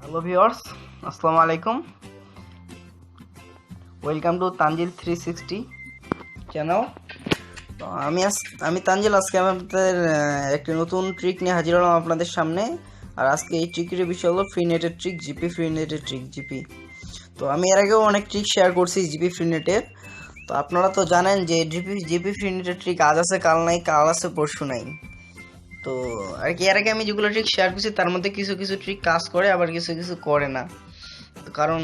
Hello viewers, আসসালামু আলাইকুম। Welcome to Tanzil 360 channel. তো আমি তানজিল। আজকে আমাদের একটি নতুন ট্রিক নিয়ে হাজির হলাম আপনাদের সামনে। আর আজকে এই ট্রিকের বিষয় হলো ফ্রি নেটের ট্রিক, জিপি ফ্রি নেটের ট্রিক, জিপি। তো আমি এর আগেও অনেক ট্রিক শেয়ার করছি জিপি ফ্রি নেটের। তো আপনারা তো জানেন যে জিপি ফ্রি নেটের ট্রিক আজ আছে কাল নাই, কাল আছে পরশু নাই। তো আর কি, এর আগে আমি যেগুলো ট্রিক শেয়ার করছি তার মধ্যে কিছু কিছু ট্রিক কাজ করে, আবার কিছু কিছু করে না। কারণ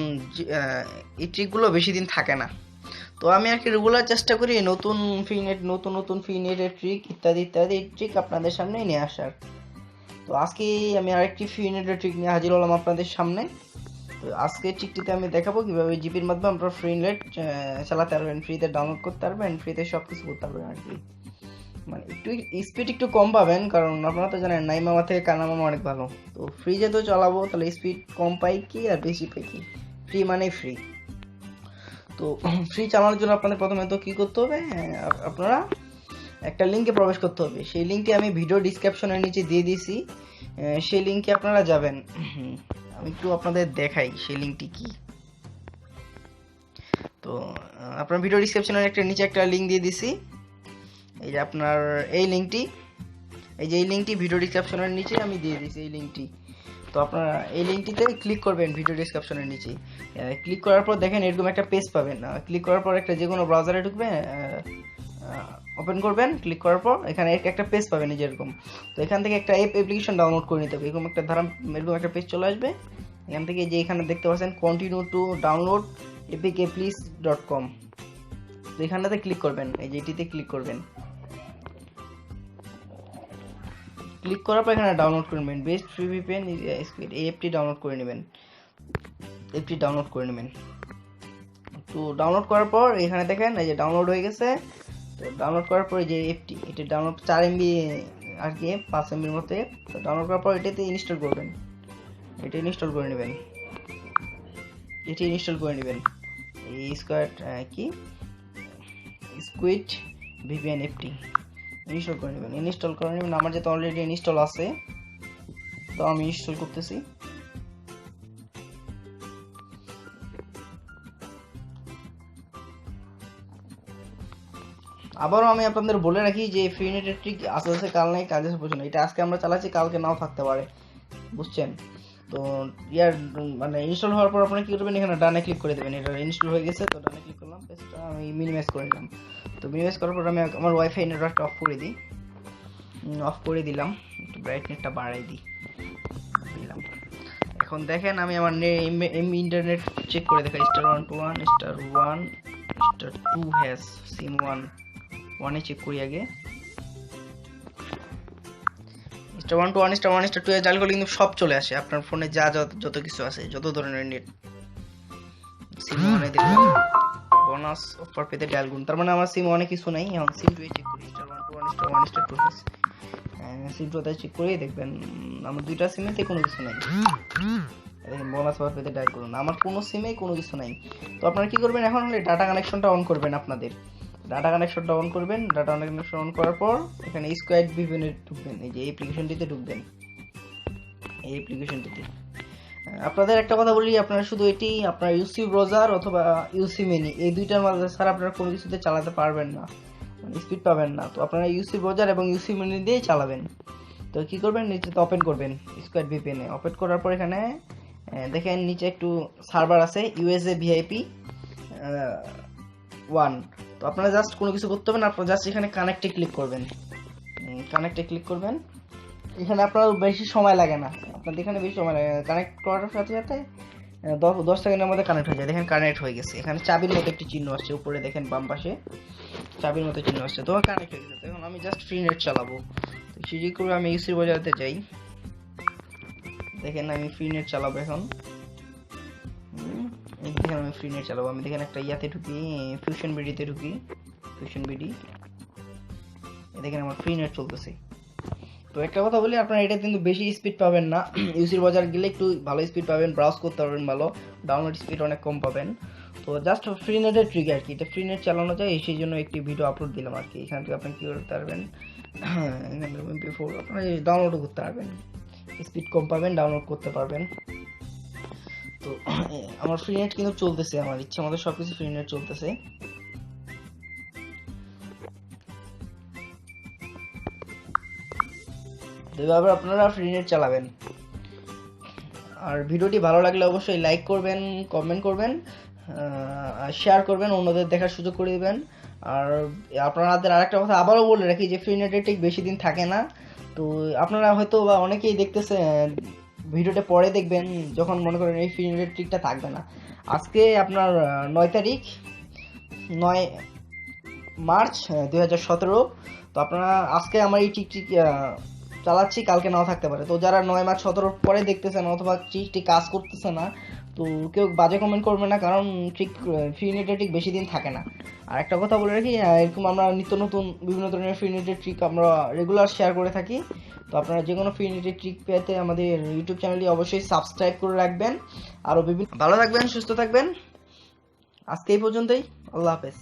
এই ট্রিকগুলো বেশি দিন থাকে না। তো আমি আর কি রেগুলার চেষ্টা করি নতুন নতুন ফ্রি নেটের ট্রিক ইত্যাদি ইত্যাদি ট্রিক আপনাদের সামনে নিয়ে আসার। তো আজকে আমি আরেকটি ফ্রি নেটের ট্রিক নিয়ে হাজির হলাম আপনাদের সামনে। তো আজকে ট্রিকটিতে আমি দেখাবো কিভাবে জিপির মাধ্যমে আপনারা ফ্রি নেট চালাতে পারবেন, ফ্রিতে ডাউনলোড করতে পারবেন, ফ্রিতে সব কিছু করতে পারবেন আর কি। মানে একটু স্পিড একটু কম পাবেন, কারণ আপনারা তো জানেন নাই মামা থেকে কানা মামা অনেক ভালো। তো ফ্রি যেহেতু চালাবো তাহলে স্পিড কম পাই কি আর বেশি পাই কি, ফ্রি মানে ফ্রি। তো ফ্রি চালানোর জন্য আপনাদের প্রথমে তো কী করতে হবে, আপনারা একটা লিঙ্কে প্রবেশ করতে হবে। সেই লিঙ্কটি আমি ভিডিও ডিসক্রিপশনের নিচে দিয়ে দিয়েছি, সেই লিঙ্কে আপনারা যাবেন। আমি একটু আপনাদের দেখাই সেই লিঙ্কটি কি। তো আপনার ভিডিও ডিসক্রিপশনের নিচে একটা লিঙ্ক দিয়ে দিছি। এই যে আপনার এই লিঙ্কটি, এই লিঙ্কটি ভিডিও ডিসক্রিপশনের নিচে আমি দিয়ে দিয়েছি এই লিঙ্কটি। তো আপনারা এই লিঙ্কটিতে ক্লিক করবেন ভিডিও ডিসক্রিপশনের নিচে। ক্লিক করার পর দেখেন এরকম একটা পেজ পাবেন। ক্লিক করার পর একটা যে কোনো ব্রাউজারে ঢুকবেন, ওপেন করবেন। ক্লিক করার পর এখানে একটা পেজ পাবেন এই যেরকম। তো এখান থেকে একটা অ্যাপ্লিকেশন ডাউনলোড করে নিতে হবে। এরকম একটা পেজ চলে আসবে। এখান থেকে যে এখানে দেখতে পাচ্ছেন কন্টিনিউ টু ডাউনলোড apkplease.com। তো এখানটাতে ক্লিক করবেন, এই যে এটিতে ক্লিক করবেন। ক্লিক করার পর এখানে ডাউনলোড করে নেবেন বেস্ট ফ্রি ভিপিএন স্পিড, এই অ্যাপটি ডাউনলোড করে নেবেন। তো ডাউনলোড করার পর এখানে দেখেন এই যে ডাউনলোড হয়ে গেছে। তো ডাউনলোড করার পর যে অ্যাপটি, এটা ডাউনলোড 4 MB আর কি, 5 MBর মতো অ্যাপ। তো ডাউনলোড করার পর এটাতে ইনস্টল করবেন, এটা ইনস্টল করে নেবেন, এই স্কুইড ভিপিএন অ্যাপটি ইনস্টল করে নেবেন। আমার যেহেতু অলরেডি ইনস্টল আছে, তো আমি ইনস্টল করতেছি। আবারও আমি আপনাদের বলে রাখি যে ফ্রি নেটের ট্রিক আস্তে কাল নাই, কাজে পৌঁছে না। এটা আজকে আমরা চালাচ্ছি, কালকে নাও থাকতে পারে, বুঝছেন? তো মানে ইনস্টল হওয়ার পর আপনারা কি করবেন, এখানে ডানে ক্লিক করে দেবেন। এটা ইনস্টল হয়ে গেছে, তো ডানে ক্লিক করলাম, পেজটা আমি মিনিমাইজ করে নিলাম। তো মিনিমাইজ করার পর আমি আমার ওয়াইফাই নেটওয়ার্কটা অফ করে দিলাম। একটু ব্রাইটনেসটা বাড়াই দিলাম। এখন দেখেন আমি আমার ইন্টারনেট চেক করে দেখাই। *121 *1 *2 হ্যাশ সিম 1 চেক করি আগে। *121 *1 2 ডায়াল করলে কিন্তু সব চলে আসে আপনার ফোনে, যত কিছু আছে, যত ধরনের নেট। সিম 1 দেখবেন বোনাস অফার পেতে ডায়াল করুন। তার মানে আমার সিম 1 কিছু নাই। এখন সিম 2 চেক করি, *121 *1 2 সিম 2 চেক করে দেখবেন আমার দুইটা সিমেতে কোনো কিছু নাই। দেখেন বোনাস অফার পেতে ডায়াল করুন, আমার কোনো সিমে কোনো কিছু নাই। তো আপনারা কি করবেন, এখন হলে ডাটা কানেকশনটা অন করবেন। ডাটা কানেকশনটা অন করার পর এখানে স্কোয়াড ভিপিএনে ঢুকবেন। এই যে অ্যাপ্লিকেশনটিতে ঢুকবেন, আপনাদের একটা কথা বলি, আপনারা শুধু এটি আপনার ইউসি ব্রাউজার অথবা ইউসি মিনি, এই দুইটার মাঝে ছাড়া আপনারা কোনো কিছুতে চালাতে পারবেন না, মানে স্পিড পাবেন না। তো আপনারা ইউসি ব্রাউজার এবং ইউসি মিনি দিয়েই চালাবেন। তো কি করবেন, নিচেতে ওপেন করবেন স্কোয়াড ভিপিএনে। ওপেন করার পর এখানে দেখেন নিচে একটু সার্ভার আছে USA VIP 1। তো আপনারা জাস্ট কোনো কিছু করতে হবে না, আপনারা জাস্ট এখানে কানেক্টে ক্লিক করবেন। এখানে আপনার বেশি সময় লাগে না, আপনাদের এখানে বেশি সময় লাগে না। কানেক্ট করার সাথে সাথে 10 সেকেন্ডের মধ্যে কানেক্ট হয়ে যায়। দেখেন কানেক্ট হয়ে গেছে। এখানে চাবির মতো একটি চিহ্ন আসছে উপরে, দেখেন বাম পাশে চাবির মতো চিহ্ন আসছে। তো কানেক্ট হয়ে গেছে। এখন আমি জাস্ট ফ্রি নেট চালাবো। তো সিজি করে আমি ইউসি বাজারতে যাই। দেখেন আমি ফ্রি নেট চালাবো এখন। দেখেন আমি ফ্রি নেট চালাবো। আমি দেখেন একটা ইয়াতে ঢুকি, ফিউশন বিডি। দেখেন আমার ফ্রি নেট চলতেছে। তো একটা কথা বলি, আপনারা এটা কিন্তু বেশি স্পিড পাবেন না। ইউসির বাজার গেলে একটু ভালো স্পিড পাবেন, ব্রাউজ করতে পারবেন ভালো, ডাউনলোড স্পিড অনেক কম পাবেন। তো জাস্ট ফ্রি নেটের ট্রিক আর কি, এটা ফ্রি নেট চালানো যায়, সেই জন্য একটি ভিডিও আপলোড দিলাম আর কি। এখান থেকে আপনি কী করতে পারবেন, MP4 আপনারা ডাউনলোডও করতে পারবেন, স্পিড কম পাবেন, ডাউনলোড করতে পারবেন। তো আমার ফ্রি নেট কিন্তু চলতেছে, আমার ইচ্ছা মতো সবকিছু ফ্রি নেট চলতেছে। তো এভাবে আপনারা ফ্রি নেট চালাবেন। আর ভিডিওটি ভালো লাগলে অবশ্যই লাইক করবেন, কমেন্ট করবেন, আর শেয়ার করবেন, অন্যদের দেখার সুযোগ করে দেবেন। আর আপনাদের আরেকটা কথা আবারও বলে রাখি যে ফ্রি নেটে ঠিক বেশি দিন থাকে না। তো আপনারা হয়তো বা অনেকেই দেখতেছেন, ভিডিওটা পরে দেখবেন যখন মনে করেন এই ফ্রি নেটের ট্রিকটা থাকবে না। আজকে আপনার 9 তারিখ, 9 মার্চ 2017। তো আপনারা আজকে আমার এই ট্রিকটি চালাচ্ছি, কালকে নাও থাকতে পারে। তো যারা 9 মার্চ 17 পরে দেখতেছেন অথবা ট্রিকটি কাজ করতেছে না, তো কেউ বাজে কমেন্ট করবে না, কারণ ট্রিক ফ্রি নেটের ট্রিক বেশি দিন থাকে না। আর একটা কথা বলে রাখি, এরকম আমরা নিত্য নতুন বিভিন্ন ধরনের ফ্রি নেটের ট্রিক আমরা রেগুলার শেয়ার করে থাকি। তো আপনারা যে কোনো ফ্রি নেটের ট্রিক পেতে আমাদের ইউটিউব চ্যানেলটি অবশ্যই সাবস্ক্রাইব করে রাখবেন। আরও বিভিন্ন ভালো থাকবেন, সুস্থ থাকবেন। আজকে এই পর্যন্তই, আল্লাহ হাফেজ।